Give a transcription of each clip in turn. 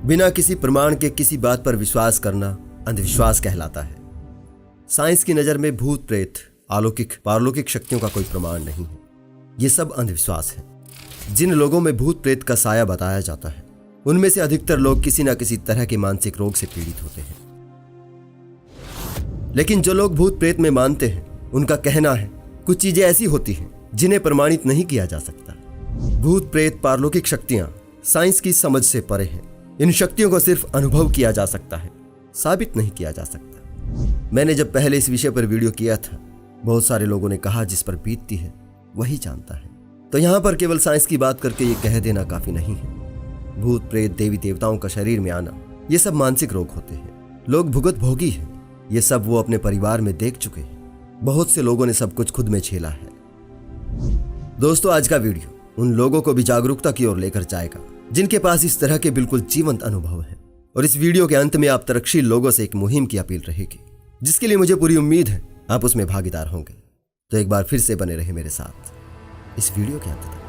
बिना किसी प्रमाण के किसी बात पर विश्वास करना अंधविश्वास कहलाता है। साइंस की नज़र में भूत प्रेत, अलौकिक पारलौकिक शक्तियों का कोई प्रमाण नहीं है। ये सब अंधविश्वास है। जिन लोगों में भूत प्रेत का साया बताया जाता है उनमें से अधिकतर लोग किसी न किसी तरह के मानसिक रोग से पीड़ित होते हैं। लेकिन जो लोग भूत प्रेत में मानते हैं उनका कहना है कुछ चीजें ऐसी होती हैं जिन्हें प्रमाणित नहीं किया जा सकता। भूत प्रेत पारलौकिक शक्तियां साइंस की समझ से परे हैं। इन शक्तियों को सिर्फ अनुभव किया जा सकता है, साबित नहीं किया जा सकता। मैंने जब पहले इस विषय पर वीडियो किया था, बहुत सारे लोगों ने कहा जिस पर बीतती है वही जानता है। तो यहां पर केवल साइंस की बात करके ये कह देना काफी नहीं है। भूत प्रेत, देवी देवताओं का शरीर में आना, ये सब मानसिक रोग होते हैं। लोग भुगत भोगी हैं। ये सब वो अपने परिवार में देख चुके हैं। बहुत से लोगों ने सब कुछ खुद में झेला है। दोस्तों, आज का वीडियो उन लोगों को भी जागरूकता की ओर लेकर जाएगा जिनके पास इस तरह के बिल्कुल जीवंत अनुभव है। और इस वीडियो के अंत में आप तर्कशील लोगों से एक मुहिम की अपील रहेगी, जिसके लिए मुझे पूरी उम्मीद है आप उसमें भागीदार होंगे। तो एक बार फिर से बने रहे मेरे साथ इस वीडियो के अंत तक।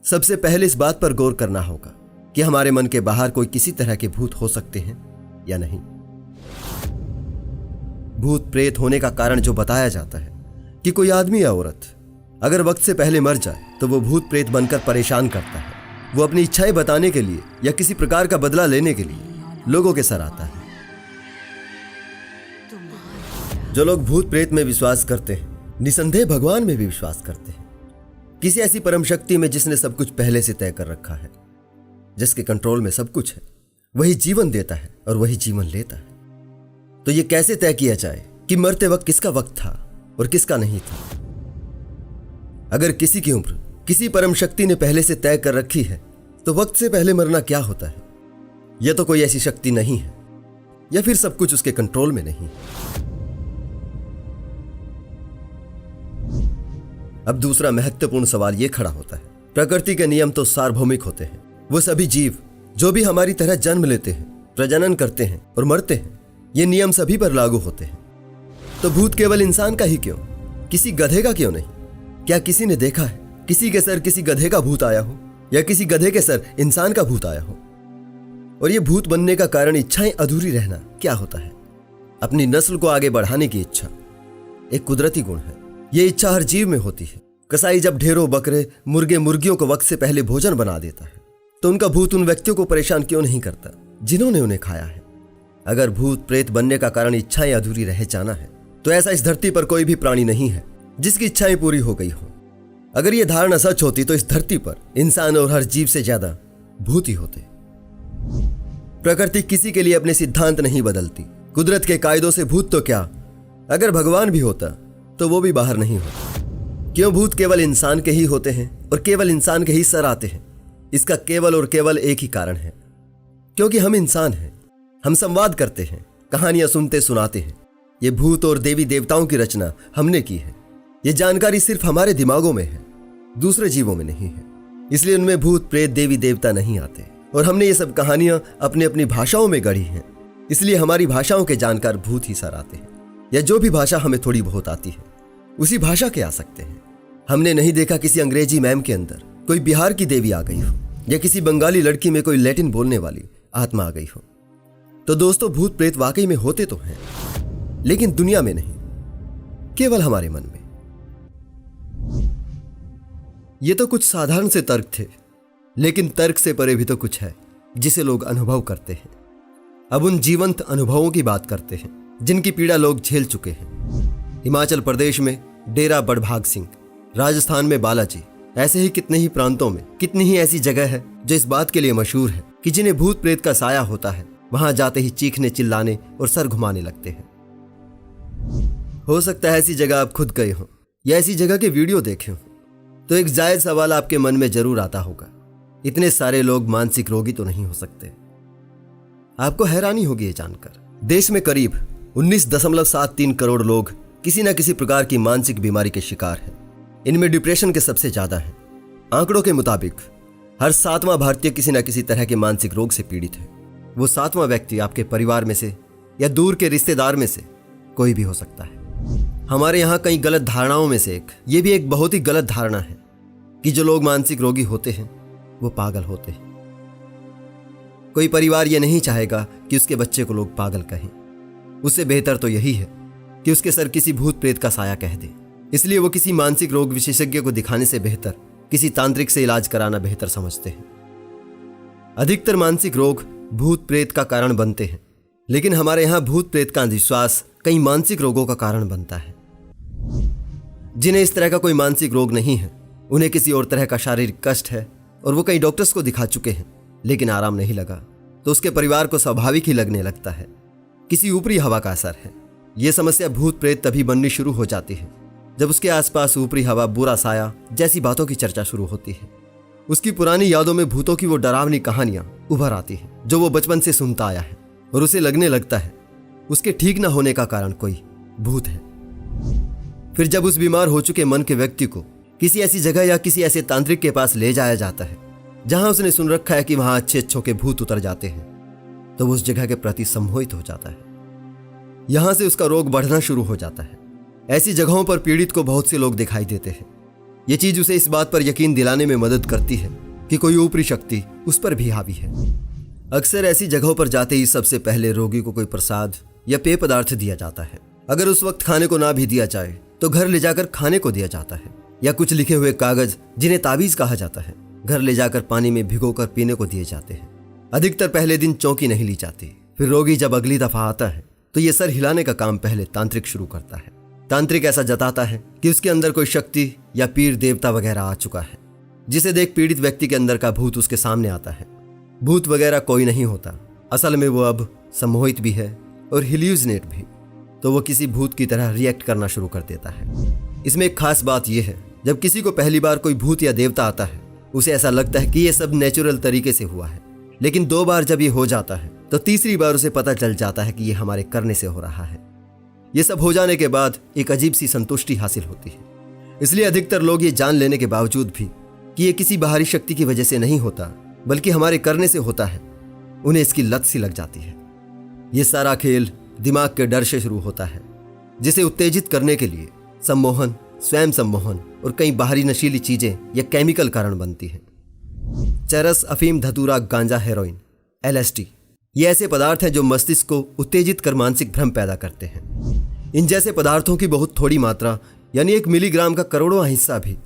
सबसे पहले इस बात पर गौर करना होगा कि हमारे मन के बाहर कोई किसी तरह के भूत हो सकते हैं या नहीं। भूत प्रेत होने का कारण जो बताया जाता है कि कोई आदमी या औरत अगर वक्त से पहले मर जाए तो वो भूत प्रेत बनकर परेशान करता है। वो अपनी इच्छाएं बताने के लिए या किसी प्रकार का बदला लेने के लिए लोगों के सर आता है। जो लोग भूत प्रेत में विश्वास करते हैं, निसंदेह भगवान में भी विश्वास करते हैं, किसी ऐसी परम शक्ति में जिसने सब कुछ पहले से तय कर रखा है, जिसके कंट्रोल में सब कुछ है। वही जीवन देता है और वही जीवन लेता है। तो ये कैसे तय किया जाए कि मरते वक्त किसका वक्त था और किसका नहीं था? अगर किसी की उम्र किसी परम शक्ति ने पहले से तय कर रखी है तो वक्त से पहले मरना क्या होता है? यह तो कोई ऐसी शक्ति नहीं है, या फिर सब कुछ उसके कंट्रोल में नहीं है। अब दूसरा महत्वपूर्ण सवाल यह खड़ा होता है, प्रकृति के नियम तो सार्वभौमिक होते हैं। वो सभी जीव जो भी हमारी तरह जन्म लेते हैं, प्रजनन करते हैं और मरते हैं, ये नियम सभी पर लागू होते हैं। तो भूत केवल इंसान का ही क्यों, किसी गधे का क्यों नहीं? क्या किसी ने देखा है किसी के सर किसी गधे का भूत आया हो, या किसी गधे के सर इंसान का भूत आया हो? और ये भूत बनने का कारण इच्छाएं अधूरी रहना क्या होता है? अपनी नस्ल को आगे बढ़ाने की इच्छा एक कुदरती गुण है। ये इच्छा हर जीव में होती है। कसाई जब ढेरों बकरे, मुर्गे, मुर्गियों को वक्त से पहले भोजन बना देता है तो उनका भूत उन व्यक्तियों को परेशान क्यों नहीं करता जिन्होंने उन्हें खाया है? अगर भूत प्रेत बनने का कारण इच्छाएं अधूरी रह जाना है तो ऐसा इस धरती पर कोई भी प्राणी नहीं है जिसकी इच्छाएं पूरी हो गई हो। अगर यह धारणा सच होती तो इस धरती पर इंसान और हर जीव से ज्यादा भूत ही होते। प्रकृति किसी के लिए अपने सिद्धांत नहीं बदलती। कुदरत के कायदों से भूत तो क्या, अगर भगवान भी होता तो वो भी बाहर नहीं होता। क्यों भूत केवल इंसान के ही होते हैं और केवल इंसान के ही सर आते हैं? इसका केवल और केवल एक ही कारण है, क्योंकि हम इंसान हैं। हम संवाद करते हैं, कहानियां सुनते सुनाते हैं। ये भूत और देवी देवताओं की रचना हमने की है। ये जानकारी सिर्फ हमारे दिमागों में है, दूसरे जीवों में नहीं है। इसलिए उनमें भूत प्रेत देवी देवता नहीं आते। और हमने ये सब कहानियां अपनी अपनी भाषाओं में गढ़ी हैं। इसलिए हमारी भाषाओं के जानकार भूत ही सर आते हैं, या जो भी भाषा हमें थोड़ी बहुत आती है उसी भाषा के आ सकते हैं। हमने नहीं देखा किसी अंग्रेजी मैम के अंदर कोई बिहार की देवी आ गई हो, या किसी बंगाली लड़की में कोई लैटिन बोलने वाली आत्मा आ गई हो। तो दोस्तों, भूत प्रेत वाकई में होते तो हैं, लेकिन दुनिया में नहीं, केवल हमारे मन में। ये तो कुछ साधारण से तर्क थे, लेकिन तर्क से परे भी तो कुछ है जिसे लोग अनुभव करते हैं। अब उन जीवंत अनुभवों की बात करते हैं जिनकी पीड़ा लोग झेल चुके हैं। हिमाचल प्रदेश में डेरा बड़भाग सिंह, राजस्थान में बालाजी, ऐसे ही कितने ही प्रांतों में कितनी ही ऐसी जगह है जो इस बात के लिए मशहूर है कि जिन्हें भूत प्रेत का साया होता है वहां जाते ही चीखने, चिल्लाने और सर घुमाने लगते हैं। हो सकता है ऐसी जगह आप खुद गए हो या ऐसी जगह के वीडियो देखे हो, तो एक जायज सवाल आपके मन में जरूर आता होगा, इतने सारे लोग मानसिक रोगी तो नहीं हो सकते? आपको हैरानी होगी ये जानकर, देश में करीब 19.73 करोड़ लोग किसी न किसी प्रकार की मानसिक बीमारी के शिकार हैं। इनमें डिप्रेशन के सबसे ज्यादा हैं। आंकड़ों के मुताबिक हर 7वां भारतीय किसी न किसी तरह के मानसिक रोग से पीड़ित है। वो 7वां व्यक्ति आपके परिवार में से या दूर के रिश्तेदार में से कोई भी हो सकता है। हमारे यहाँ कई गलत धारणाओं में से ये भी एक बहुत ही गलत धारणा है कि जो लोग मानसिक रोगी होते हैं वो पागल होते हैं। कोई परिवार ये नहीं चाहेगा कि उसके बच्चे को लोग पागल कहें। उससे बेहतर तो यही है कि उसके सर किसी भूत प्रेत का साया कह दे। इसलिए वो किसी मानसिक रोग विशेषज्ञ को दिखाने से बेहतर किसी तांत्रिक से इलाज कराना बेहतर समझते हैं। अधिकतर मानसिक रोग भूत प्रेत का कारण बनते हैं, लेकिन हमारे यहाँ भूत प्रेत का अंधविश्वास कई मानसिक रोगों का कारण बनता है। जिन्हें इस तरह का कोई मानसिक रोग नहीं है, उन्हें किसी और तरह का शारीरिक कष्ट है और वो कई डॉक्टर्स को दिखा चुके हैं लेकिन आराम नहीं लगा, तो उसके परिवार को स्वाभाविक ही लगने लगता है किसी ऊपरी हवा का असर है। यह समस्या भूत प्रेत तभी बननी शुरू हो जाती है जब उसके आसपास ऊपरी हवा, बुरा साया जैसी बातों की चर्चा शुरू होती है। उसकी पुरानी यादों में भूतों की वो डरावनी कहानियां उभर आती हैं जो वो बचपन से सुनता आया है, और उसे लगने लगता है उसके ठीक न होने का कारण कोई भूत है। फिर जब उस बीमार हो चुके मन के व्यक्ति को किसी ऐसी जगह या किसी ऐसे तांत्रिक के पास ले जाया जाता है जहां उसने सुन रखा है कि वहां अच्छे अच्छों के भूत उतर जाते हैं, तो वो उस जगह के प्रति सम्मोहित हो जाता है। यहां से उसका रोग बढ़ना शुरू हो जाता है। ऐसी जगहों पर पीड़ित को बहुत से लोग दिखाई देते हैं। ये चीज उसे इस बात पर यकीन दिलाने में मदद करती है कि कोई ऊपरी शक्ति उस पर भी हावी है। अक्सर ऐसी जगहों पर जाते ही सबसे पहले रोगी को कोई प्रसाद या पेय पदार्थ दिया जाता है। अगर उस वक्त खाने को ना भी दिया जाए तो घर ले जाकर खाने को दिया जाता है, या कुछ लिखे हुए कागज जिन्हें ताबीज कहा जाता है घर ले जाकर पानी में भिगोकर पीने को दिए जाते हैं। अधिकतर पहले दिन चौकी नहीं ली जाती। फिर रोगी जब अगली दफा आता है तो ये सर हिलाने का काम पहले तांत्रिक शुरू करता है। तांत्रिक ऐसा जताता है कि उसके अंदर कोई शक्ति या पीर देवता वगैरह आ चुका है, जिसे देख पीड़ित व्यक्ति के अंदर का भूत उसके सामने आता है। भूत वगैरह कोई नहीं होता, असल में वो अब सम्मोहित भी है और हिल्यूसिनेट भी, तो वो किसी भूत की तरह रिएक्ट करना शुरू कर देता है। इसमें एक खास बात यह है, जब किसी को पहली बार कोई भूत या देवता आता है उसे ऐसा लगता है कि ये सब नेचुरल तरीके से हुआ है, लेकिन 2 बार जब ये हो जाता है तो तीसरी बार उसे पता चल जाता है कि ये हमारे करने से हो रहा है। ये सब हो जाने के बाद एक अजीब सी संतुष्टि हासिल होती है। इसलिए अधिकतर लोग ये जान लेने के बावजूद भी कि ये किसी बाहरी शक्ति की वजह से नहीं होता बल्कि हमारे करने से होता है, उन्हें इसकी लत सी लग जाती है। ये सारा खेल दिमाग के डर से शुरू होता है, जिसे उत्तेजित करने के लिए सम्मोहन, स्वयं सम्मोहन और कई बाहरी नशीली चीजें या केमिकल कारण बनती हैं। चरस, अफीम, धतूरा, गांजा, हेरोइन, LSD ये ऐसे पदार्थ हैं जो मस्तिष्क को उत्तेजित कर मानसिक भ्रम पैदा करते हैं। इन जैसे पदार्थों की बहुत थोड़ी मात्रा यानी 1 मिलीग्राम का करोड़वां हिस्सा भी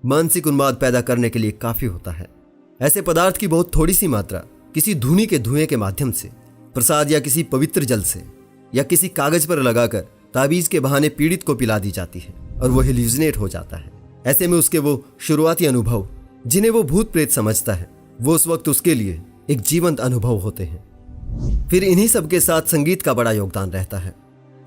मानसिक उन्माद पैदा करने के लिए काफी होता है। ऐसे पदार्थ की बहुत थोड़ी सी मात्रा किसी धुनी के धुएं के माध्यम से, प्रसाद या किसी पवित्र जल से या किसी कागज पर लगाकर ताबीज के बहाने पीड़ित को पिला दी जाती है और वो हिल्यूसिनेट हो जाता है। ऐसे में उसके वो शुरुआती अनुभव जिन्हें वो भूत प्रेत समझता है, वो उस वक्त उसके लिए एक जीवंत अनुभव होते हैं। फिर इन्हीं सब के साथ संगीत का बड़ा योगदान रहता है।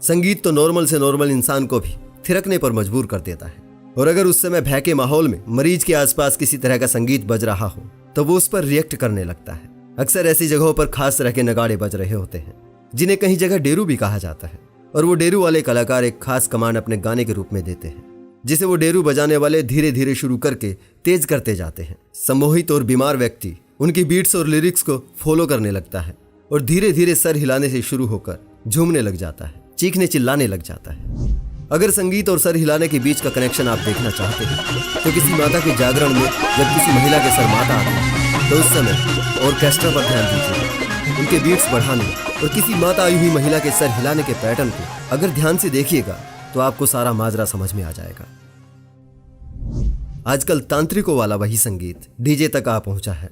संगीत तो नॉर्मल से नॉर्मल इंसान को भी थिरकने पर मजबूर कर देता है, और अगर उस समय भय के माहौल में मरीज के आसपास किसी तरह का संगीत बज रहा हो तो वो उस पर रिएक्ट करने लगता है। अक्सर ऐसी जगहों पर खास तरह के नगाड़े बज रहे होते हैं, जिन्हें कहीं जगह डेरू भी कहा जाता है, और वो डेरू वाले कलाकार एक खास कमांड अपने गाने के रूप में देते हैं, जिसे वो डेरू बजाने वाले धीरे धीरे शुरू करके तेज करते जाते हैं। सम्मोहित और बीमार व्यक्ति उनकी बीट्स और लिरिक्स को फॉलो करने लगता है और धीरे धीरे सर हिलाने से शुरू होकर झूमने लग जाता है, चीखने चिल्लाने लग जाता है। अगर संगीत और सर हिलाने के बीच का कनेक्शन आप देखना चाहते हैं तो किसी माता के जागरण में जब किसी महिला के सर माता आते हैं तो उस समय ऑर्केस्ट्रा पर ध्यान दीजिए, उनके बीट्स बढ़ाने और किसी माता आई हुई महिला के सर हिलाने के पैटर्न को अगर ध्यान से देखिएगा तो आपको सारा माजरा समझ में आ जाएगा। आजकल तांत्रिकों वाला वही संगीत डीजे तक आ पहुंचा है,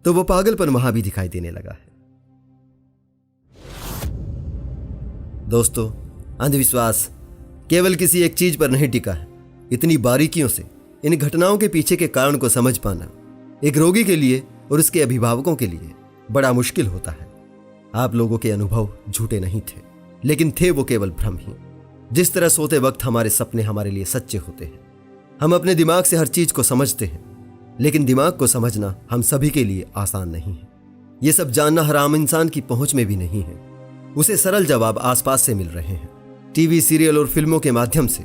तो वो पागलपन वहां भी दिखाई देने लगा है। दोस्तों, अंधविश्वास केवल किसी एक चीज पर नहीं टिका है। इतनी बारीकियों से इन घटनाओं के पीछे के कारण को समझ पाना एक रोगी के लिए और उसके अभिभावकों के लिए बड़ा मुश्किल होता है। आप लोगों के अनुभव झूठे नहीं थे, लेकिन थे वो केवल भ्रम ही। जिस तरह सोते वक्त हमारे सपने हमारे लिए सच्चे होते हैं, हम अपने दिमाग से हर चीज को समझते हैं, लेकिन दिमाग को समझना हम सभी के लिए आसान नहीं है। ये सब जानना हर आम इंसान की पहुंच में भी नहीं है। उसे सरल जवाब आसपास से मिल रहे हैं। टीवी, सीरियल और फिल्मों के माध्यम से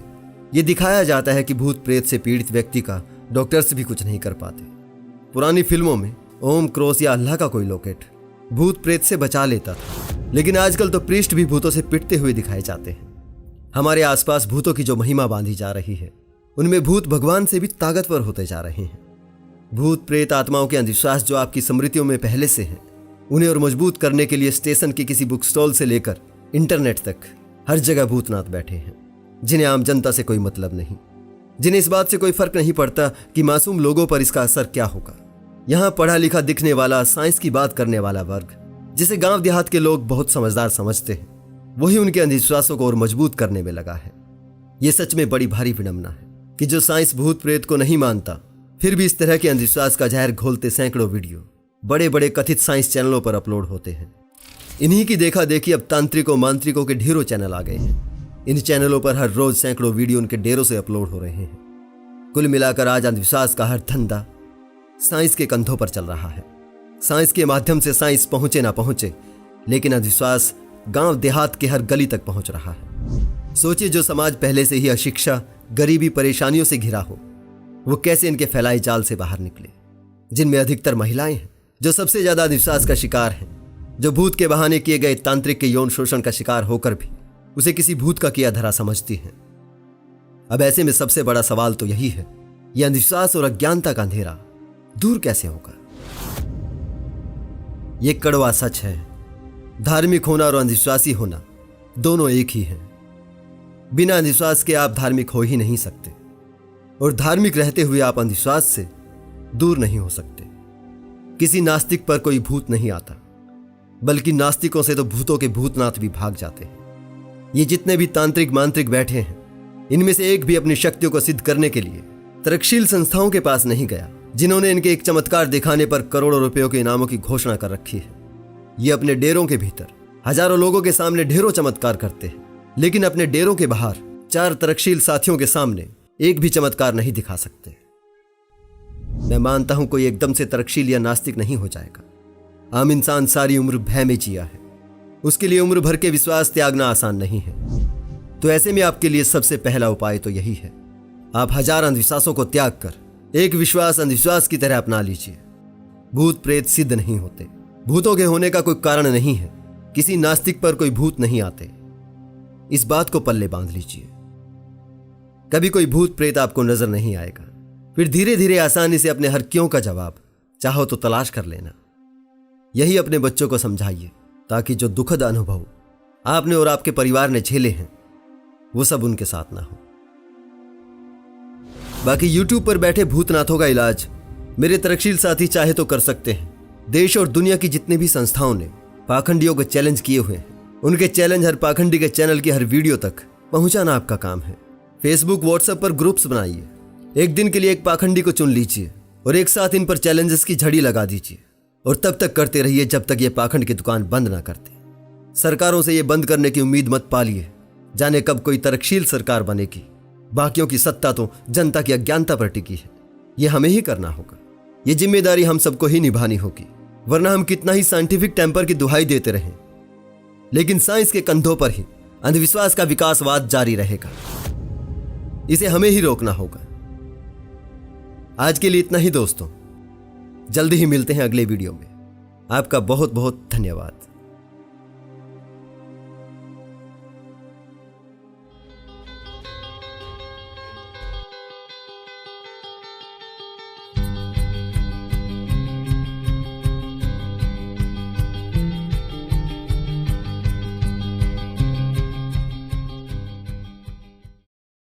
ये दिखाया जाता है कि भूत प्रेत से पीड़ित व्यक्ति का डॉक्टर्स भी कुछ नहीं कर पाते। पुरानी फिल्मों में ओम, क्रॉस या अल्लाह का कोई लॉकेट भूत प्रेत से बचा लेता था, लेकिन आजकल तो प्रीस्ट भी भूतों से पिटते हुए दिखाए जाते हैं। हमारे आसपास भूतों की जो महिमा बांधी जा रही है, उनमें भूत भगवान से भी ताकतवर होते जा रहे हैं। भूत प्रेत आत्माओं के अंधविश्वास जो आपकी स्मृतियों में पहले से हैं, उन्हें और मजबूत करने के लिए स्टेशन की किसी बुक स्टॉल से लेकर इंटरनेट तक हर जगह भूतनाथ बैठे हैं, जिन्हें आम जनता से कोई मतलब नहीं, जिन्हें इस बात से कोई फर्क नहीं पड़ता कि मासूम लोगों पर इसका असर क्या होगा। यहाँ पढ़ा लिखा दिखने वाला, साइंस की बात करने वाला वर्ग, जिसे गांव देहात के लोग बहुत समझदार समझते हैं, वही उनके अंधविश्वासों को और मजबूत करने में लगा है। ये सच में बड़ी भारी विडंबना है कि जो साइंस भूत प्रेत को नहीं मानता, फिर भी इस तरह के अंधविश्वास का जहर घोलते सैकड़ों वीडियो बड़े बड़े कथित साइंस चैनलों पर अपलोड होते हैं। इन्हीं की देखा देखी अब तांत्रिकों मांत्रिकों के ढेरों चैनल आ गए हैं। इन चैनलों पर हर रोज सैकड़ों वीडियो उनके डेरों से अपलोड हो रहे हैं। कुल मिलाकर आज अंधविश्वास का हर धंधा साइंस के कंधों पर चल रहा है। साइंस के माध्यम से साइंस पहुंचे ना पहुंचे, लेकिन अंधविश्वास गांव देहात के हर गली तक पहुंच रहा है। सोचिए, जो समाज पहले से ही अशिक्षा, गरीबी, परेशानियों से घिरा हो, वो कैसे इनके फैलाए जाल से बाहर निकले, जिनमें अधिकतर महिलाएं हैं, जो सबसे ज्यादा अंधविश्वास का शिकार हैं, जो भूत के बहाने किए गए तांत्रिक के यौन शोषण का शिकार होकर भी उसे किसी भूत का किया धरा समझती हैं। अब ऐसे में सबसे बड़ा सवाल तो यही है, यह अंधविश्वास और अज्ञानता का अंधेरा दूर कैसे होगा? ये कड़वा सच है, धार्मिक होना और अंधविश्वासी होना दोनों एक ही हैं। बिना अंधविश्वास के आप धार्मिक हो ही नहीं सकते, और धार्मिक रहते हुए आप अंधविश्वास से दूर नहीं हो सकते। किसी नास्तिक पर कोई भूत नहीं आता, बल्कि नास्तिकों से तो भूतों के भूतनाथ भी भाग जाते हैं। ये जितने भी तांत्रिक मांत्रिक बैठे हैं, इनमें से एक भी अपनी शक्तियों को सिद्ध करने के लिए तरकशील संस्थाओं के पास नहीं गया, जिन्होंने इनके एक चमत्कार दिखाने पर करोड़ों रुपयों के इनामों की घोषणा कर रखी है। ये अपने डेरों के भीतर हजारों लोगों के सामने ढेरों चमत्कार करते हैं, लेकिन अपने डेरों के बाहर 4 तरकशील साथियों के सामने एक भी चमत्कार नहीं दिखा सकते। मैं मानता हूं कोई एकदम से तरकशील या नास्तिक नहीं हो जाएगा। आम इंसान सारी उम्र भय में जिया है, उसके लिए उम्र भर के विश्वास त्यागना आसान नहीं है। तो ऐसे में आपके लिए सबसे पहला उपाय तो यही है, आप 1000 अंधविश्वासों को त्याग कर एक विश्वास अंधविश्वास की तरह अपना लीजिए। भूत प्रेत सिद्ध नहीं होते, भूतों के होने का कोई कारण नहीं है, किसी नास्तिक पर कोई भूत नहीं आते। इस बात को पल्ले बांध लीजिए। कभी कोई भूत प्रेत आपको नजर नहीं आएगा, फिर धीरे धीरे आसानी से अपने हर क्यों का जवाब चाहो तो तलाश कर लेना। यही अपने बच्चों को समझाइए, ताकि जो दुखद अनुभव आपने और आपके परिवार ने झेले हैं, वो सब उनके साथ ना हो। बाकी YouTube पर बैठे भूतनाथों का इलाज मेरे तरकशील साथी चाहे तो कर सकते हैं। देश और दुनिया की जितनी भी संस्थाओं ने पाखंडियों को चैलेंज किए हुए हैं, उनके चैलेंज हर पाखंडी के चैनल की हर वीडियो तक पहुंचाना आपका काम है। फेसबुक, व्हाट्सएप पर ग्रुप्स बनाइए, एक दिन के लिए एक पाखंडी को चुन लीजिए और एक साथ इन पर चैलेंजेस की झड़ी लगा दीजिए, और तब तक करते रहिए जब तक ये पाखंड की दुकान बंद ना करते। सरकारों से ये बंद करने की उम्मीद मत पालिए, जाने कब कोई तरकशील सरकार बनेगी। बाकियों की सत्ता तो जनता की अज्ञानता पर टिकी है। ये हमें ही करना होगा, ये जिम्मेदारी हम सबको ही निभानी होगी, वरना हम कितना ही साइंटिफिक टेम्पर की दुहाई देते रहें, लेकिन साइंस के कंधों पर ही अंधविश्वास का विकासवाद जारी रहेगा। इसे हमें ही रोकना होगा। आज के लिए इतना ही दोस्तों, जल्दी ही मिलते हैं अगले वीडियो में। आपका बहुत बहुत धन्यवाद।